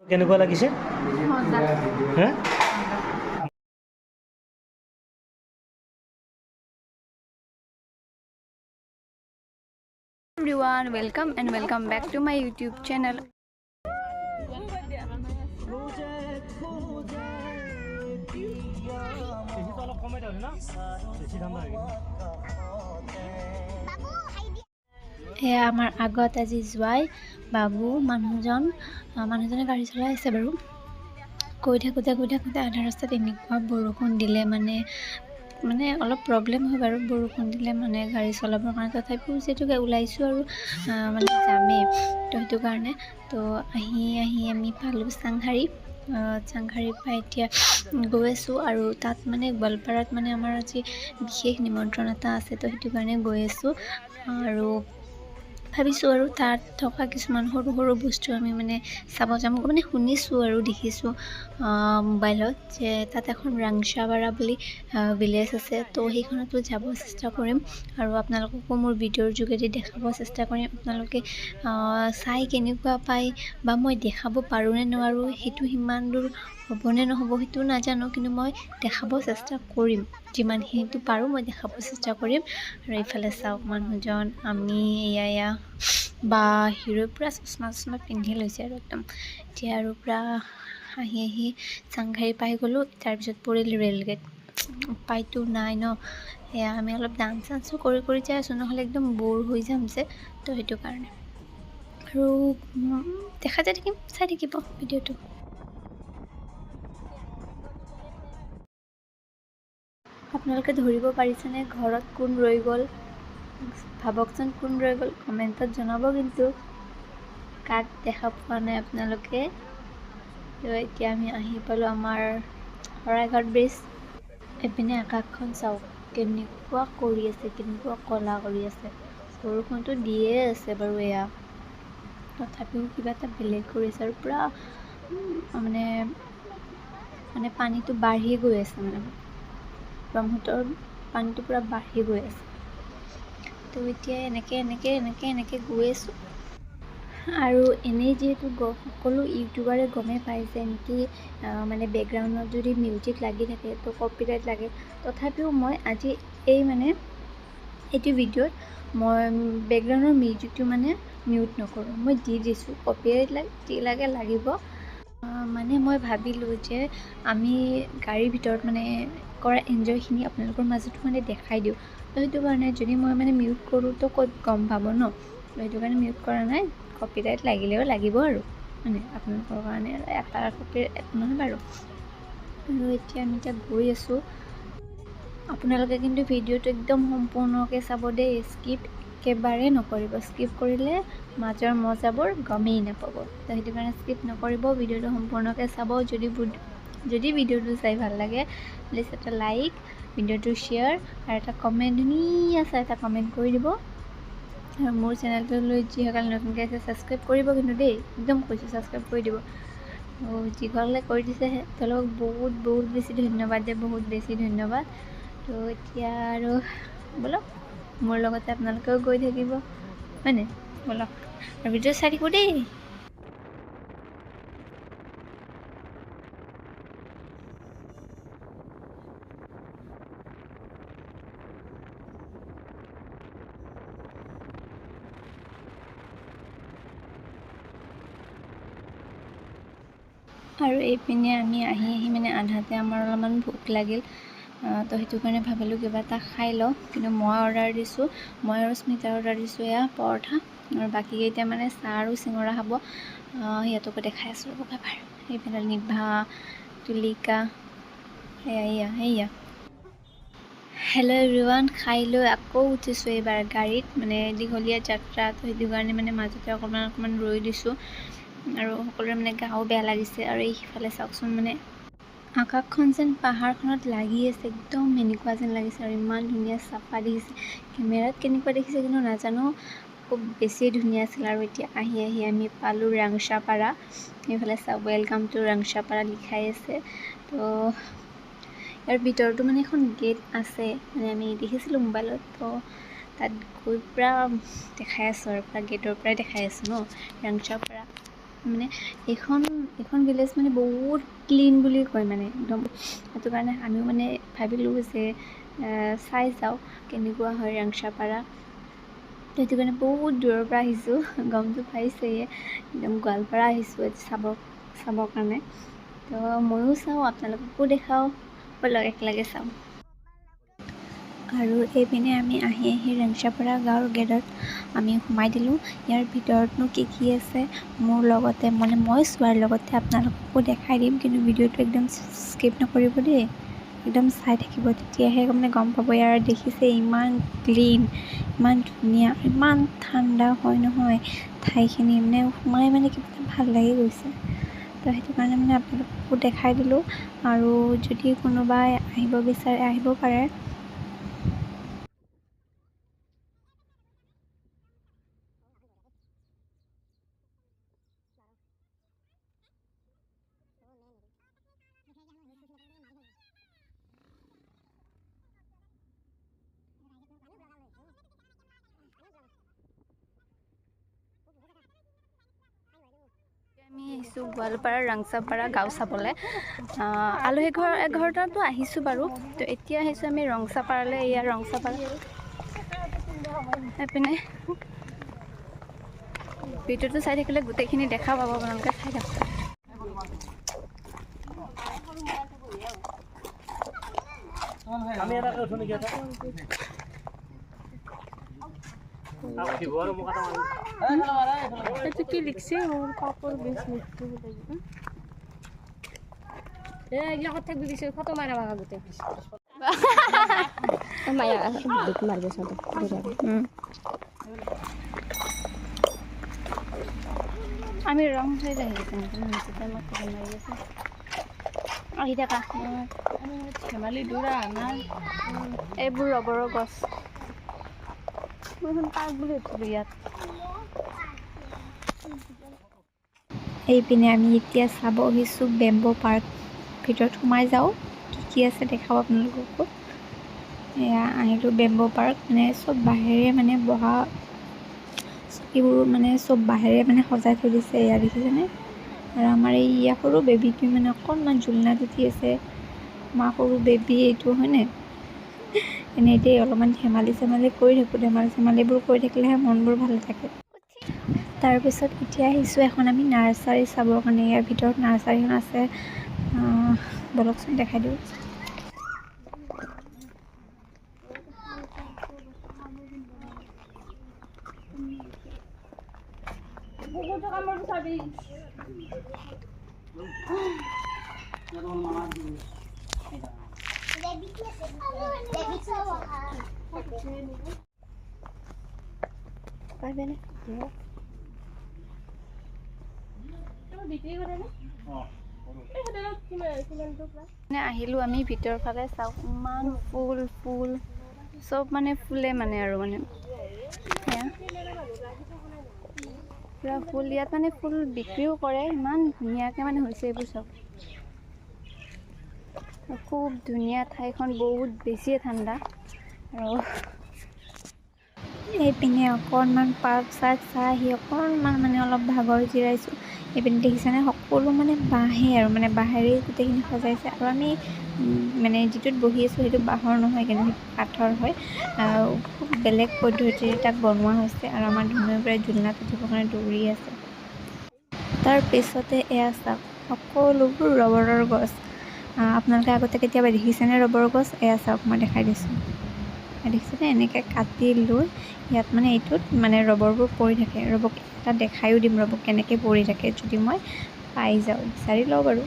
কেনেকুৱা লাগিছে হে Everyone, welcome and welcome back to my YouTube channel. এয়া আমাৰ আগত আজি জোৱাই বাবু মানুহজনে গাড়ী চলাই আছে বাৰু গৈ থাকোঁতে আধা ৰাস্তাত এনেকুৱা বৰষুণ দিলে মানে অলপ প্ৰব্লেম হয় বাৰু বৰষুণ দিলে মানে গাড়ী চলাবৰ কাৰণে তথাপিও যিহেতুকে ওলাইছোঁ আৰু মানে যামেই তো সেইটো কাৰণে তো আহি আমি পালোঁ চাংঘাৰীৰ পৰা এতিয়া গৈ আছোঁ আৰু তাত মানে গোৱালপাৰাত মানে আমাৰ আজি বিশেষ নিমন্ত্ৰণ এটা আছে তো সেইটো কাৰণে গৈ আছোঁ আৰু ভাবিছোঁ আৰু তাত থকা কিছুমান সৰু বস্তু আমি মানে চাব যাম মানে শুনিছোঁ আৰু দেখিছোঁ মোবাইলত যে তাত এখন ৰাংচাপাৰা বুলি ভিলেজ আছে তো সেইখনতো যাব চেষ্টা কৰিম আৰু আপোনালোককো মোৰ ভিডিঅ'ৰ যোগেদি দেখাব চেষ্টা কৰিম আপোনালোকে চাই কেনেকুৱা পায় বা মই দেখাব পাৰোঁ নে নোৱাৰোঁ সেইটো সিমান দূৰ হ'বনে নহ'ব সেইটো নাজানো কিন্তু মই দেখাব চেষ্টা কৰিম যিমানখিনিতো পাৰোঁ মই দেখাব চেষ্টা কৰিম আৰু এইফালে চাওক মানুহজন আমি এয়া বা হিৰোৰ পূৰা চশমা পিন্ধি লৈছে আৰু একদম এতিয়া আৰু পূৰা আহি চাংঘাৰী পাই গ'লোঁ তাৰপিছত পৰিল ৰেলগেট উপায়তো নাই ন এয়া আমি অলপ ডান্স কৰি যাই আছোঁ নহ'লে একদম ব'ৰ হৈ যাম যে তো সেইটো কাৰণে আৰু দেখা যায় থাকিম চাই থাকিব ভিডিঅ'টো আপোনালোকে ধৰিব পাৰিছেনে ঘৰত কোন ৰৈ গ'ল ভাবকচোন কোন ৰৈ গ'ল কমেণ্টত জনাব কিন্তু কাক দেখা পোৱা নাই আপোনালোকে তো এতিয়া আমি আহি পালোঁ আমাৰ শৰাইঘাট ব্ৰিজ এইপিনে আকাশখন চাওক কেনেকুৱা কৰি আছে কেনেকুৱা ক'লা কৰি আছে বৰষুণটো দিয়ে আছে বাৰু এয়া তথাপিও কিবা এটা বেলেগ কৰি আছে আৰু পূৰা মানে পানীটো বাঢ়ি গৈ আছে মানে ব্ৰহ্মপুত্ৰৰ পানীটো পূৰা বাঢ়ি গৈ আছে তো এতিয়া এনেকৈ গৈ আছোঁ আৰু এনেই যিহেতু সকলো ইউটিউবাৰে গমেই পায় যে নেকি মানে বেকগ্ৰাউণ্ডত যদি মিউজিক লাগি থাকে তো কপিৰাইট লাগে তথাপিও মই আজি এইটো ভিডিঅ'ত মই বেকগ্ৰাউণ্ডৰ মিউজিকটো মানে মিউট নকৰোঁ মই দি দিছোঁ কপিৰাইট লাগে লাগিব মানে মই ভাবিলোঁ যে আমি গাড়ীৰ ভিতৰত মানে কৰা এনজয়খিনি আপোনালোকৰ মাজতো মানে দেখাই দিওঁ তো সেইটো কাৰণে যদি মই মানে মিউট কৰোঁ তো ক'ত গম পাব ন তো সেইটো কাৰণে মিউট কৰা নাই কপিৰাইট লাগিলেও লাগিব আৰু মানে আপোনালোকৰ কাৰণে এটা কপিৰাইট নহয় বাৰু আৰু এতিয়া আমি গৈ আছোঁ আপোনালোকে কিন্তু ভিডিঅ'টো একদম সম্পূৰ্ণকৈ চাব দেই স্কিপ একেবাৰে নকৰিব স্কিপ কৰিলে মাজৰ মজাবোৰ গমেই নাপাব তো সেইটো কাৰণে স্কিপ নকৰিব ভিডিঅ'টো সম্পূৰ্ণকৈ চাব যদি ভিডিঅ'টো চাই ভাল লাগে প্লিজ এটা লাইক ভিডিঅ'টো শ্বেয়াৰ আৰু এটা কমেণ্ট ধুনীয়া চাই এটা কমেণ্ট কৰি দিব আৰু মোৰ চেনেলটোলৈ যিসকলে নতুনকৈ আছে ছাবস্ক্ৰাইব কৰিব কিন্তু দেই একদম কৈছোঁ ছাবস্ক্ৰাইব কৰি দিব যিসকলে কৰি দিছে তেওঁলোকক বহুত বেছি ধন্যবাদ বহুত বেছি ধন্যবাদ তো এতিয়া আৰু ব'লক মোৰ লগতে আপোনালোকেও গৈ থাকিব হয়নে ব'লক আৰু ভিডিঅ' চাই থাকিব দেই আৰু এইপিনে আমি আহি মানে আধাতে আমাৰ অলপমান ভোক লাগিল তো সেইটো কাৰণে ভাবিলোঁ কিবা এটা খাই লওঁ কিন্তু মই অৰ্ডাৰ দিছোঁ মই আৰু স্মিতাই অৰ্ডাৰ দিছোঁ এয়া পৰঠা আৰু বাকীকেইটা মানে চাহ আৰু চিঙৰা খাব সিহঁতকো দেখাই আছোঁ ৰ'ব এবাৰ এইপিনে নিভা তুলিকা এয়া হেল্ল' এভৰিৱান খাই লৈ আকৌ উঠিছোঁ এইবাৰ গাড়ীত মানে দীঘলীয়া যাত্ৰা তো সেইটো কাৰণে মানে মাজতে অকণমান ৰৈ দিছোঁ আৰু সকলোৰে মানে গাও বেয়া লাগিছে আৰু এইফালে চাওকচোন মানে আকাশখন যেন পাহাৰখনত লাগি আছে একদম এনেকুৱা যেন লাগিছে আৰু ইমান ধুনীয়া চাফা দেখিছে কেমেৰাত কেনেকুৱা দেখিছে কিন্তু নাজানো খুব বেছি ধুনীয়া আছিল আৰু এতিয়া আহি আমি পালোঁ ৰাংচাপাৰা এইফালে চাওক ৱেলকাম টু ৰাংচাপাৰা লিখাই আছে তো ইয়াৰ ভিতৰতো মানে এখন গেট আছে মানে আমি দেখিছিলোঁ মোবাইলত তো তাত গৈ পূৰা দেখাই আছোঁ আৰু পূৰা গেটৰ পৰাই দেখাই আছোঁ ন ৰাংচাপাৰা মানে এইখন ভিলেজ মানে বহুত ক্লিন বুলি কয় মানে একদম। সেইটো কাৰণে আমিও মানে ভাবিলোঁ যে চাই যাওঁ কেনেকুৱা হয় ৰাংচাপাৰা। তো সেইটো কাৰণে বহুত দূৰৰ পৰা আহিছোঁ, গমটো পাইছেই একদম গোৱালপাৰা আহিছোঁ চাবৰ কাৰণে। তো ময়ো চাওঁ, আপোনালোককো দেখাওঁ, ব'লক একেলগে চাওঁ। আৰু এইপিনে আমি আহি ৰাংচাপাৰা গাঁৱৰ গেটত আমি সোমাই দিলোঁ। ইয়াৰ ভিতৰতনো কি আছে মোৰ লগতে মানে মই চোৱাৰ লগতে আপোনালোককো দেখাই দিম, কিন্তু ভিডিঅ'টো একদম স্কিপ নকৰিব দেই, একদম চাই থাকিব, তেতিয়াহে মানে গম পাব। ইয়াৰ দেখিছে ইমান ক্লিন, ইমান ধুনীয়া, ইমান ঠাণ্ডা হয় নহয় ঠাইখিনি, মানে সোমাই মানে কিবা এটা ভাল লাগি গৈছে। তো সেইটো কাৰণে মানে আপোনালোককো দেখাই দিলোঁ, আৰু যদি কোনোবাই আহিব বিচাৰে আহিব পাৰে। আমি আহিছোঁ গোৱালপাৰা ৰাংচাপাৰা গাঁও চাবলৈ। আলহী এঘৰতো আহিছোঁ বাৰু। তো এতিয়া আহিছোঁ আমি ৰংচাপাৰালৈ। এয়া ৰংচাপাৰা এইপিনে ভিডিঅ'টো চাই থাকিলে গোটেইখিনি দেখা পাব, আপোনালোকে চাই থাকক। আমি এটা উঠো নেকি এটা? কি লিখছে মোৰ কাপোৰ বেছ লিখতে লাগিব এইগিলা কথা দিছে ফটো মাৰা মাৰা গোটেই মায়া দুখ মাৰিব চাব আমি ৰং হৈ আহি আহি থাকা। ধেমালি দূৰা আমাৰ এইবোৰ ৰবৰৰ গছ, মই পাৰ্ক বুলি ভাবিছিলোঁ ইয়াত। এইপিনে আমি এতিয়া চাব আহিছোঁ বেম্বো পাৰ্ক। ভিতৰত সোমাই যাওঁ, কি আছে দেখাব আপোনালোককো। এয়া আহিলোঁ বেম্বো পাৰ্ক, মানে চব বাঁহেৰে মানে বহা চকীবোৰ মানে চব বাঁহেৰে মানে সজাই থৈ দিছে, এয়া দেখিছেনে? আৰু আমাৰ এই সৰু বেবীটো মানে অকণমান জোলনাত উঠি আছে, আমাৰ সৰু বেবী এইটো হয়নে? এনেই অলপমান ধেমালি চেমালি কৰি থাকোঁ, ধেমালিবোৰ কৰি থাকিলেহে মনবোৰ ভালে থাকে। তাৰপিছত এতিয়া আহিছোঁ এখন আমি নাৰ্চাৰী চাবৰ কাৰণে। ইয়াৰ ভিতৰত নাৰ্চাৰীখন আছে, বলকচোন দেখাই দিওঁ। পাৰিবেনে? আহিলোঁ আমি ভিতৰৰ ফালে, চাওক ইমান ফুল চব মানে ফুলে মানে আৰু মানে পুৰা ফুল। ইয়াত মানে ফুল বিক্ৰীও কৰে, ইমান ধুনীয়াকৈ মানে হৈছে এইবোৰ চব। খুব ধুনীয়া ঠাইখন, বহুত বেছিয়ে ঠাণ্ডা। আৰু এইপিনে অকণমান পাৰ্ক চাৰ্ক চাই আহি অকণমান মানে অলপ ভাগৰ জিৰাইছোঁ। এইপিনে দেখিছেনে সকলো মানে বাঁহে আৰু মানে বাঁহেৰেই গোটেইখিনি সজাইছে। আৰু আমি মানে যিটোত বহি আছোঁ সেইটো বাঁহৰ নহয়, কিন্তু সেইটো কাঠৰ হয়। খুব বেলেগ পদ্ধতিৰে তাক বনোৱা হৈছে, আৰু আমাৰ ধুনুৱে প্ৰায় জোলনাত উঠিবৰ কাৰণে দৌৰি আছে। তাৰ পিছতে এয়া চাওক সকলোবোৰ ৰবৰৰ গছ। আপোনালোকে আগতে কেতিয়াবা দেখিছেনে ৰবৰৰ গছ? এয়া চাওক মই দেখাই দিছোঁ, দেখিছেনে? এনেকৈ কাটি লৈ ইয়াত মানে এইটোত মানে ৰবৰবোৰ পৰি থাকে। ৰবক এটা দেখায়ো দিম, ৰবক কেনেকৈ পৰি থাকে, যদি মই পাই যাওঁ, বিচাৰি লওঁ বাৰু।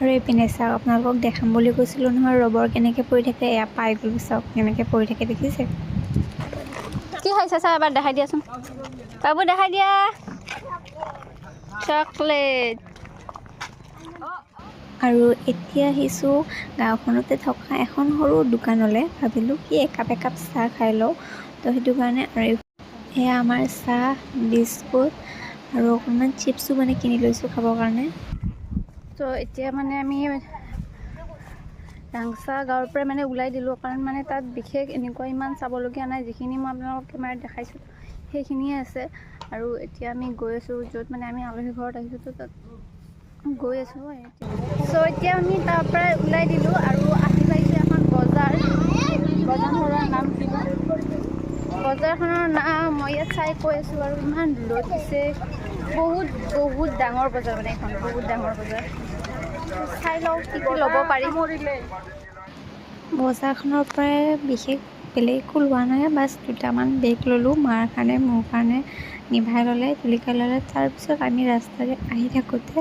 আৰু এইপিনে চাওক, আপোনালোকক দেখাম বুলি কৈছিলোঁ নহয় ৰবৰ কেনেকৈ পৰি থাকে, এয়া পাই গ'লোঁ। চাওক কেনেকৈ পৰি থাকে, দেখিছে? কি খাইছা চা এবাৰ দেখাই দিয়াচোন বাবু, দেখাই দিয়া। চকলেট। আৰু এতিয়া আহিছোঁ গাঁওখনতে থকা এখন সৰু দোকানলৈ। ভাবিলোঁ কি একাপ চাহ খাই লওঁ, তো সেইটো কাৰণে। আৰু এয়া আমাৰ চাহ, বিস্কুট আৰু অকণমান চিপছো মানে কিনি লৈছোঁ খাবৰ কাৰণে। তো এতিয়া মানে আমি ৰাংচা গাঁৱৰ পৰা মানে ওলাই দিলোঁ, কাৰণ মানে তাত বিশেষ এনেকুৱা ইমান চাবলগীয়া নাই। যিখিনি মই আপোনালোকক কেমেৰাত দেখাইছোঁ সেইখিনিয়ে আছে। আৰু এতিয়া আমি গৈ আছোঁ য'ত মানে আমি আলহী ঘৰত আহিছোঁ, তো তাত গৈ আছোঁ। চ' এতিয়া আমি তাৰ পৰাই ওলাই দিলোঁ আৰু আহি পাইছোঁ এখন বজাৰ। বজাৰখনৰ নাম কিবা, বজাৰখনৰ নাম মই ইয়াত চাই কৈ আছোঁ আৰু ইমান ৰ'দ দিছে। বহুত ডাঙৰ বজাৰ মানে এখন, বহুত ডাঙৰ বজাৰ। চাই লওঁ কি কি ল'ব পাৰি। বজাৰখনৰ পৰাই বিশেষ বেলেগ একো লোৱা নাই, বাছ দুটামান বেগ ল'লোঁ, মাৰ কাৰণে মোৰ কাৰণে। নিভাই ল'লে, তুলিকাই ল'লে। তাৰপিছত আমি ৰাস্তাৰে আহি থাকোঁতে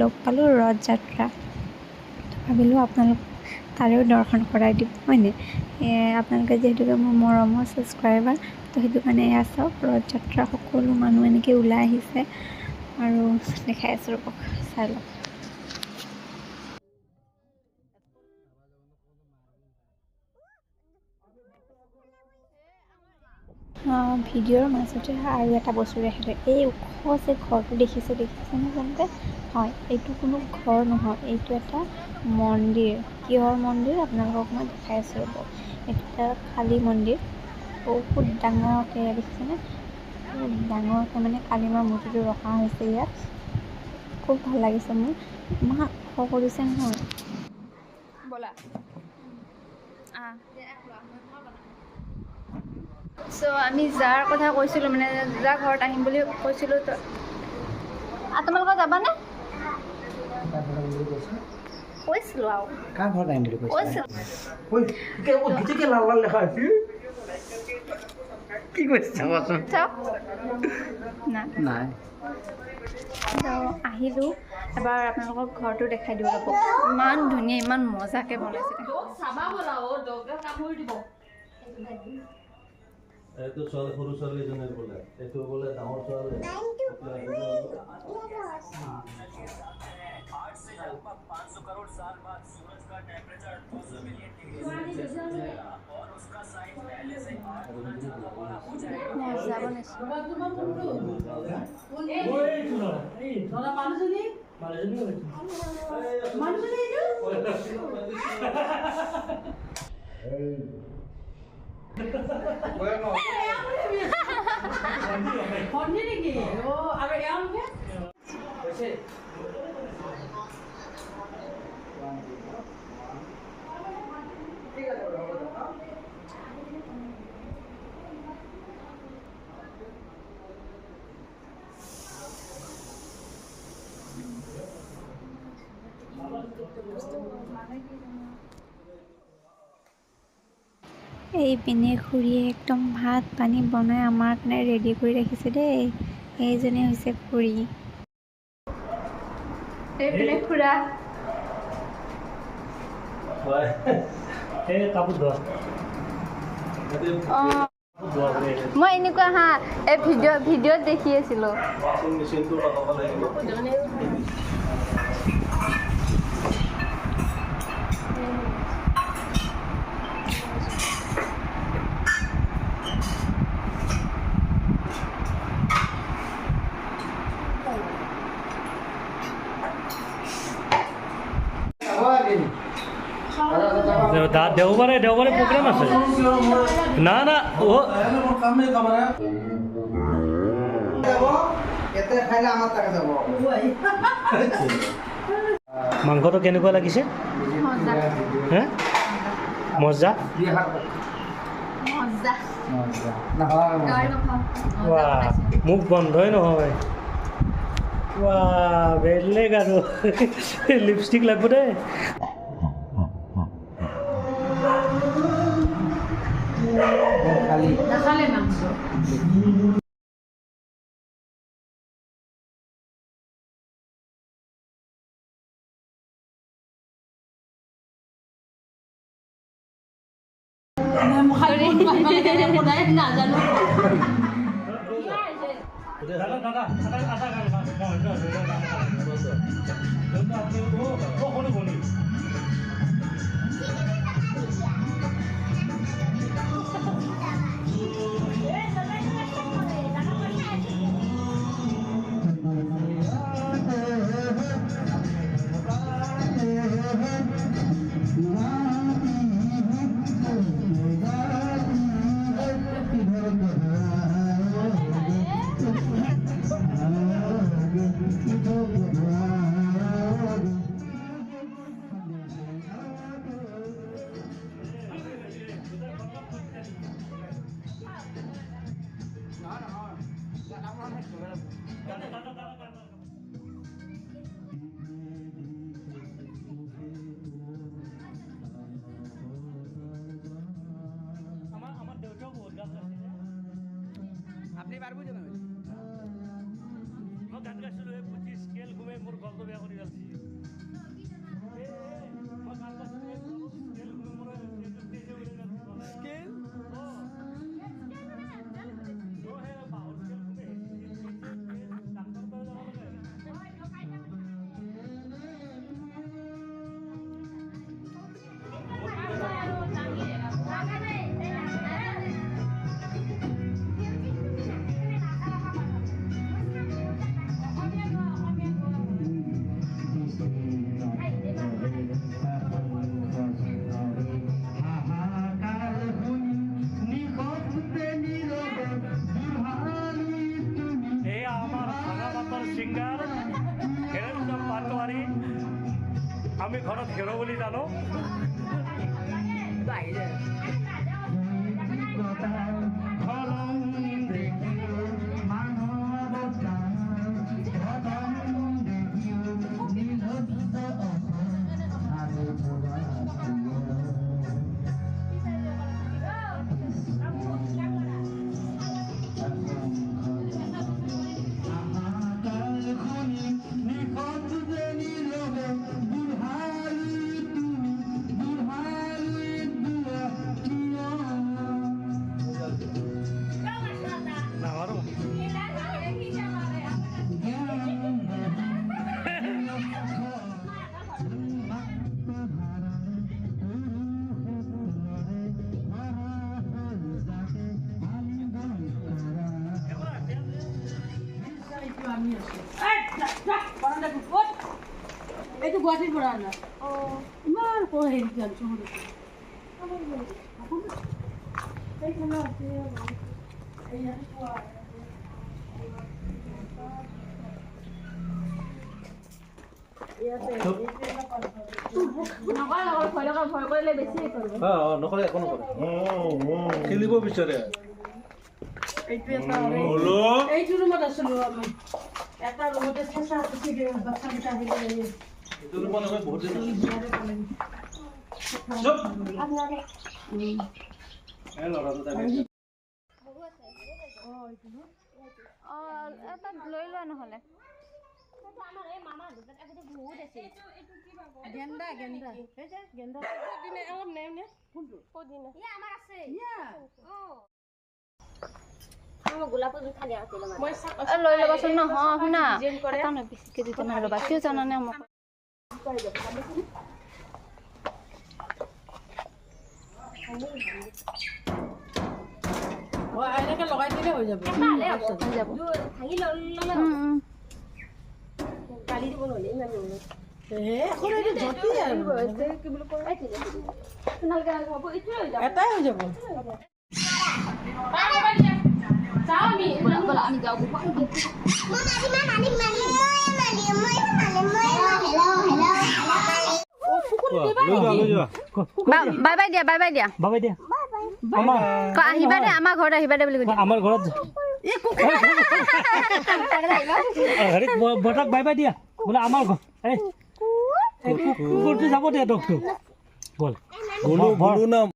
লগ পালোঁ ৰথ যাত্ৰা। ভাবিলোঁ আপোনালোক তাৰেও দৰ্শন কৰাই দিব, হয়নে? আপোনালোকে যিহেতুকে মোৰ মৰমৰ ছাবস্ক্ৰাইবাৰ, তো সেইটো কাৰণে এয়া চাওক ৰথ যাত্ৰা। সকলো মানুহ এনেকৈ ওলাই আহিছে আৰু দেখাই আছোঁ, ৰ'ব চাই লওক। ভিডিঅ'ৰ মাজতে আৰু এটা বস্তু দেখিলোঁ, এই ওখ যে ঘৰটো দেখিছেনে তেন্তে? হয়, এইটো কোনো ঘৰ নহয়, এইটো এটা মন্দিৰ। কিহৰ মন্দিৰ আপোনালোকক মই দেখাই আছোঁ, ৰ'ব। এইটো এটা কালী মন্দিৰ, বহুত ডাঙৰকৈ দেখিছেনে? বহুত ডাঙৰকৈ মানে কালী মাৰ মূৰ্তিটো ৰখা হৈছে ইয়াত। খুব ভাল লাগিছে মোৰ, ইমান ওখ কৰিছে নহয়। ব'লা চ' আমি যাৰ কথা কৈছিলোঁ, মানে যাৰ ঘৰত আহিম বুলি কৈছিলোঁ, তো তোমালোকে যাবানে? কৈছিলোঁ আৰু কাৰ ঘৰত আহিম বুলি কৈছিলোঁ। কি কৈছে চাবাচোন। নাই আহিলোঁ, এবাৰ আপোনালোকক ঘৰটো দেখাই দিওঁ ৰ'ব। ইমান ধুনীয়া, ইমান মজাকৈ বনাইছে। এইটো ছোৱালী, সৰু ছোৱালীজনীৰ বোলে, এইটো বোলে ডাঙৰ ছোৱালী। এইপিনে খুৰীয়ে একদম ভাত পানী বনাই আমাৰ কাৰণে ৰেডি কৰি ৰাখিছে দেই। এইজনে হৈছে খুৰী। এইপিনে খুৰা। মই এনেকুৱা এই ভিডিঅ'ত দেখি আছিলোঁ। দেওবাৰে প্ৰগ্ৰাম আছে। না মাংসটো কেনেকুৱা লাগিছে? মজা। মুখ বন্ধই নহয়। বেলেগ আৰু লিপষ্টিক লাগিব দেই। নাখালে মাংস। নাজানো। আমার দেউতাও বহুত গান গাইছে। আপনি পারবো জানো মই গান গাইছিলোঁ এই 25 স্কেল ঘুমে মোৰ গলটো বেয়া কৰি গাইছি। মই গান গাইছিলোঁ এই 25 স্কেল ঘুমে মোৰ তেজে উৰি গাইছি। স্কেল সিংগাৰ হেৰেঞ্চম পাটোৱাৰী আমি ঘৰত হেৰ বুলি জানো। এইটো গুৱাহাটীৰ পৰা আনা ইমান হেৰি গান চহৰ ভয় কৰিলে বেছি নকৰে একো নকৰে খেলিব বিচাৰে এইটো এটা এইটো ৰুমত আছিলো আমি এটা ৰুমতে চেঁচা বাচ্চাকেইটা আহিলে এইটো ৰুমত আমি বহুত দিন এটা লৈ লোৱা নহ'লে গেন্দা গেন্দা গেন্দা অলপ নেম নে কোনটো লৈ ল'বাচোন নহয় শুনা এটা নহয় বেছিকৈ দুটামান ল'বা কিয় জানানে মোক এনেকে লগাই দিলে হৈ যাব এটাই হৈ যাব বলা আমি যাওঁ বাই বাই দিয়া বাই বাই দিয়া বাবাই দিয়া আহিবা দে আমাৰ ঘৰত আহিবা দে বুলি কৈছে আমাৰ ঘৰত হেৰিত বতাক বাই বাই দিয়া বোলে আমাৰ ঘৰ কুকুৰটো যাব দিয়া ডগটো বল গুলু নাম